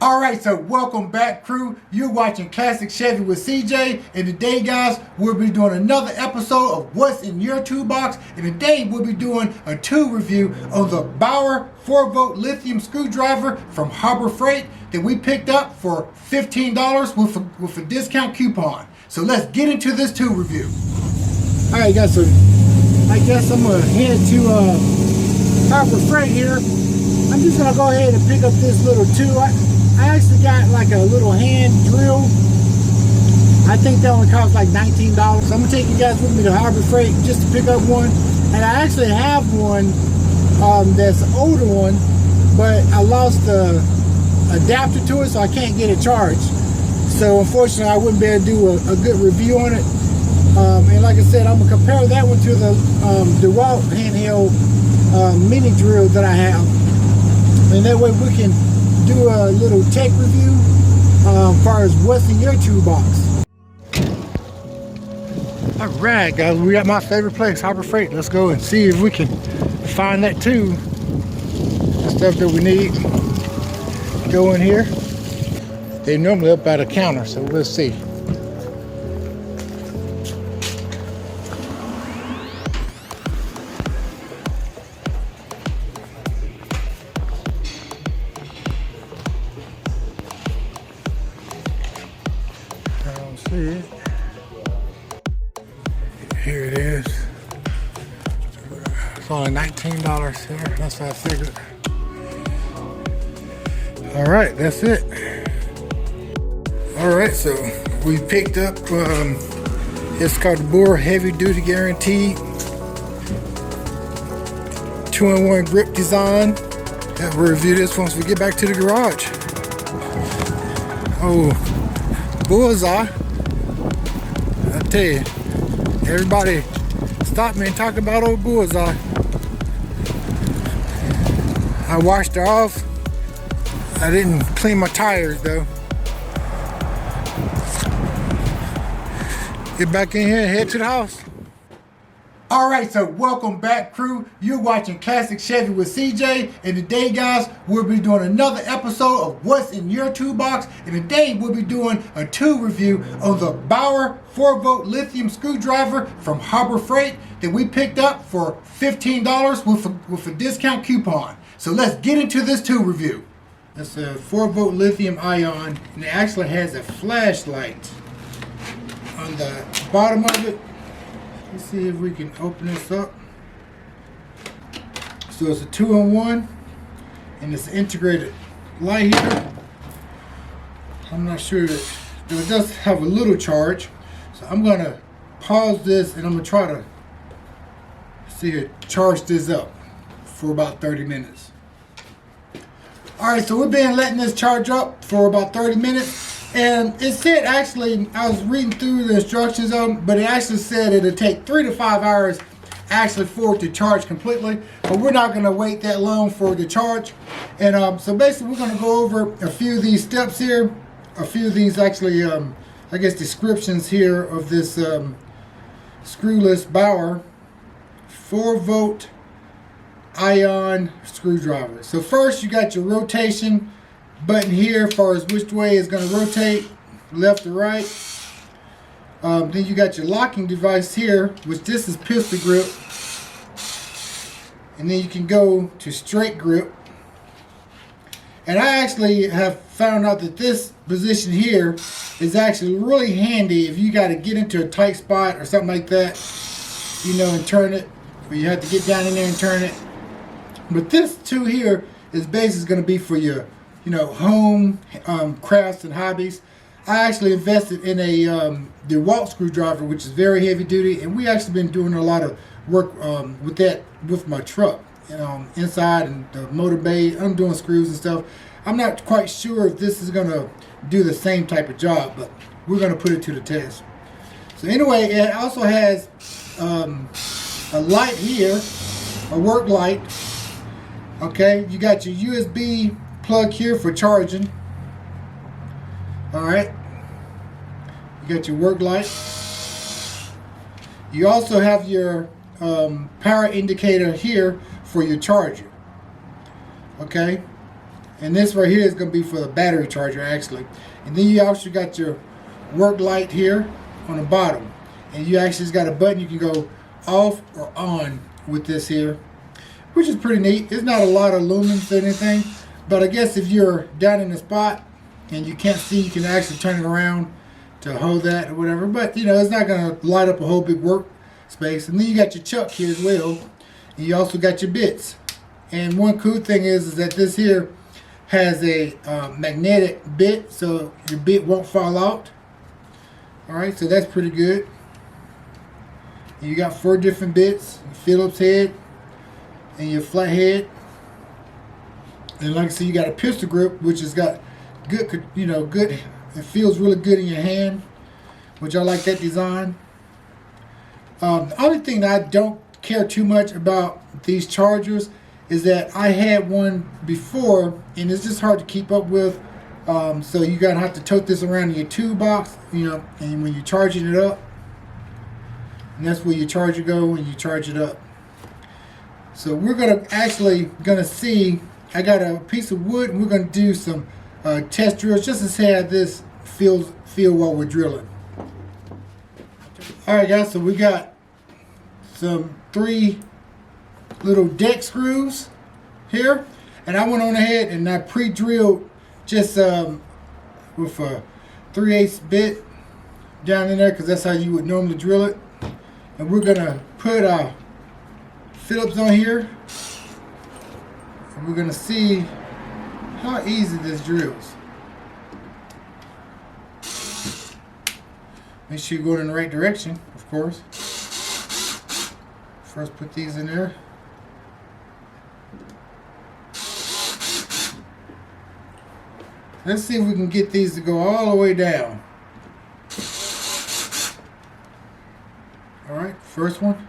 Alright, so welcome back, crew. You're watching Classic Chevy with CJ, and today, guys, we'll be doing another episode of What's in Your Toolbox, and today we'll be doing a tool review on the BAUER 4-volt lithium screwdriver from Harbor Freight that we picked up for $15 with a discount coupon. So let's get into this tool review. Alright, guys, so I guess I'm going to head to Harbor Freight here. I'm just going to go ahead and pick up this little tool. I actually got like a little hand drill. I think that only cost like $19. So I'm gonna take you guys with me to Harbor Freight just to pick up one. And I actually have one that's an older one, but I lost the adapter to it, so I can't get it charged. So unfortunately, I wouldn't be able to do a good review on it. And like I said, I'm gonna compare that one to the DeWalt handheld mini drill that I have, and that way we can do a little tech review as far as what's in your toolbox. Alright, guys, we got my favorite place, Harbor Freight. Let's go and see if we can find that tool, the stuff that we need. Go in here. They're normally up by the counter, so we'll see. See it. Here it is. It's only $19 here. That's what I figured. Alright, that's it. Alright, so we picked up it's called the BAUER Heavy Duty Guaranteed 2-in-1 grip design. We'll review this once we get back to the garage. Oh, bullseye. I tell you, everybody stop me and talk about old bullseye. I washed her off. I didn't clean my tires though. Get back in here and head to the house. Alright, so welcome back, crew. You're watching Classic Chevy with CJ, and today, guys, we'll be doing another episode of What's in Your Toolbox, and today we'll be doing a tool review on the BAUER 4-volt lithium screwdriver from Harbor Freight that we picked up for $15 with a discount coupon. So let's get into this tool review. It's a 4-volt lithium ion, and it actually has a flashlight on the bottom of it. Let's see if we can open this up. So it's a 2-in-1, and it's an integrated light here. I'm not sure that it does have a little charge. So I'm gonna pause this and I'm gonna try to see it charge this up for about 30 minutes. Alright, so we've been letting this charge up for about 30 minutes. And it said, actually, I was reading through the instructions on it, but it actually said it'll take 3 to 5 hours actually for it to charge completely. But we're not going to wait that long for it to charge. And so basically, we're going to go over a few of these steps here. A few of these actually, I guess, descriptions here of this screwless BAUER 4-volt ion screwdriver. So first, you got your rotation button here as far as which way it's going to rotate, left or right. Then you got your locking device here, which this is pistol grip, and then you can go to straight grip. And I actually have found out that this position here is actually really handy if you got to get into a tight spot or something like that, you know, and turn it, or you have to get down in there and turn it. But this tool here is basically going to be for your, you know, home crafts and hobbies. I actually invested in a DeWalt screwdriver, which is very heavy duty, and we actually been doing a lot of work with that with my truck, inside and the motor bay. I'm doing screws and stuff. I'm not quite sure if this is gonna do the same type of job, but we're gonna put it to the test. So anyway, it also has a light here, a work light. Okay, you got your USB plug here for charging. Alright, you got your work light. You also have your power indicator here for your charger. Okay, And this right here is going to be for the battery charger actually. And then you also got your work light here on the bottom. And you actually just got a button you can go off or on with this here, which is pretty neat. It's not a lot of lumens or anything, but I guess if you're down in the spot and you can't see, you can actually turn it around to hold that or whatever. But you know, it's not going to light up a whole big workspace. And then you got your chuck here as well. And you also got your bits. And one cool thing is that this here has a magnetic bit, so your bit won't fall out. Alright, so that's pretty good. And you got 4 different bits, your Phillips head and your flat head. And like I said, you got a pistol grip, which has got good, you know, good, it feels really good in your hand, which I like that design. The only thing that I don't care too much about these chargers is that I had one before and it's just hard to keep up with. So you're gonna have to tote this around in your toolbox, you know, and when you're charging it up, and that's where your charger go and you charge it up. So we're gonna see. I got a piece of wood and we're gonna do some test drills just to see how this feel while we're drilling. All right, guys. So we got some 3 little deck screws here, and I went on ahead and I pre-drilled just with a 3/8 bit down in there, because that's how you would normally drill it. And we're gonna put our Phillips on here, and we're gonna see how easy this drills. Make sure you're going in the right direction, of course. First put these in there. Let's see if we can get these to go all the way down. Alright, first one.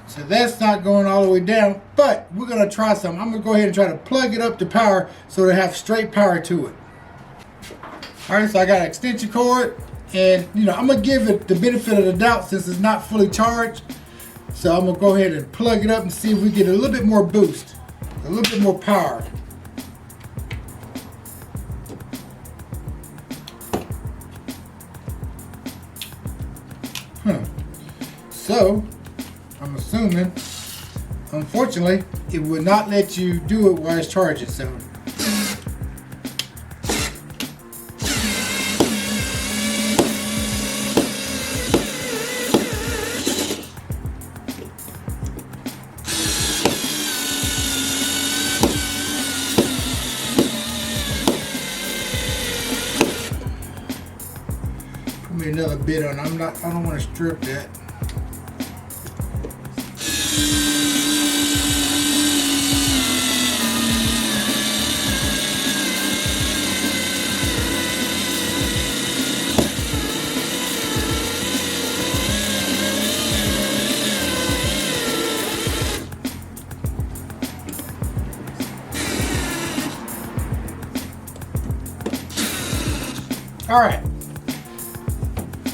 So that's not going all the way down, but we're going to try something. I'm going to go ahead and try to plug it up to power so to have straight power to it. Alright, so I got an extension cord, and you know, I'm going to give it the benefit of the doubt since it's not fully charged. So I'm going to go ahead and plug it up and see if we get a little bit more boost, a little bit more power. So I'm assuming, unfortunately, it will not let you do it while it's charging. So put me another bit on. I don't want to strip that. All right,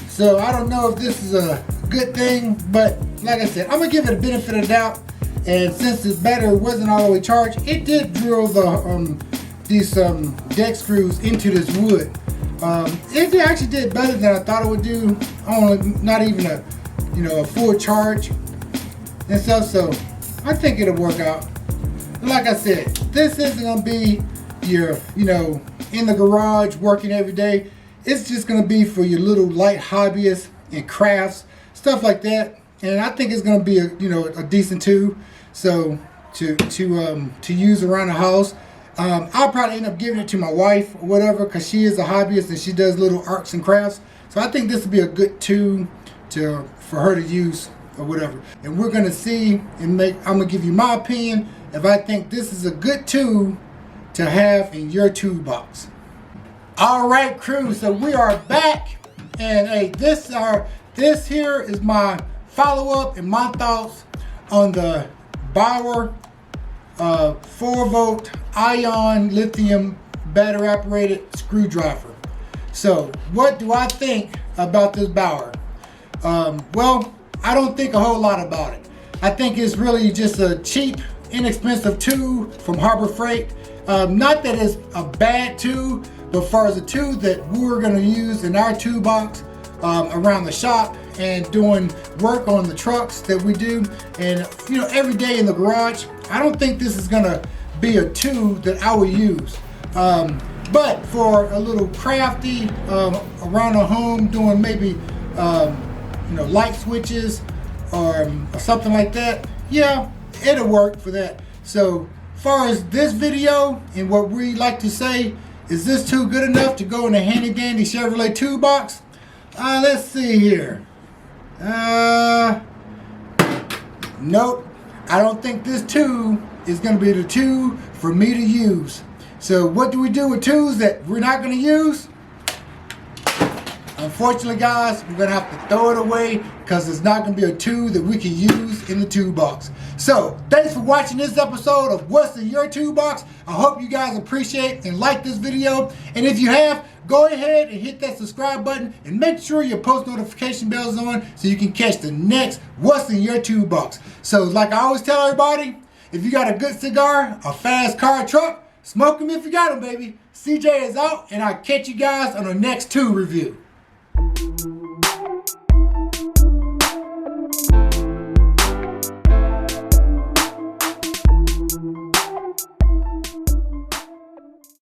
so I don't know if this is a good thing, but like I said, I'm gonna give it a benefit of the doubt. And since this battery wasn't all the way charged, it did drill these deck screws into this wood. It actually did better than I thought it would do. Not even a full charge and stuff. So I think it'll work out. Like I said, this isn't gonna be your in the garage working every day. It's just gonna be for your little light hobbyists and crafts, stuff like that. And I think it's gonna be a decent tool, so to use around the house. I'll probably end up giving it to my wife or whatever, because she is a hobbyist and she does little arts and crafts. So I think this would be a good tool for her to use or whatever. And we're gonna see and I'm gonna give you my opinion if I think this is a good tool to have in your toolbox. All right, crew, so we are back, and hey, this here is my follow-up and my thoughts on the BAUER 4-volt ion lithium battery operated screwdriver. So what do I think about this BAUER? Well, I don't think a whole lot about it. I think it's really just a cheap, inexpensive tube from Harbor Freight. Not that it's a bad tube, but far as a tube that we're gonna use in our tube box around the shop and doing work on the trucks that we do, and you know, every day in the garage, I don't think this is gonna be a tube that I would use. But for a little crafty around the home, doing maybe you know, light switches or something like that, yeah, it'll work for that. So far as this video and what we like to say, is this tube good enough to go in a handy dandy Chevrolet tube box? Let's see here. Nope. I don't think this tube is going to be the tube for me to use. So what do we do with tubes that we're not going to use? Unfortunately, guys, we're going to have to throw it away because it's not going to be a tube that we can use in the tube box. So thanks for watching this episode of What's in Your Tube Box. I hope you guys appreciate and like this video. And if you have, go ahead and hit that subscribe button and make sure your post notification bell is on so you can catch the next What's in Your Tube Box. So like I always tell everybody, if you got a good cigar, a fast car, truck, smoke them if you got them, baby. CJ is out, and I'll catch you guys on the next tube review.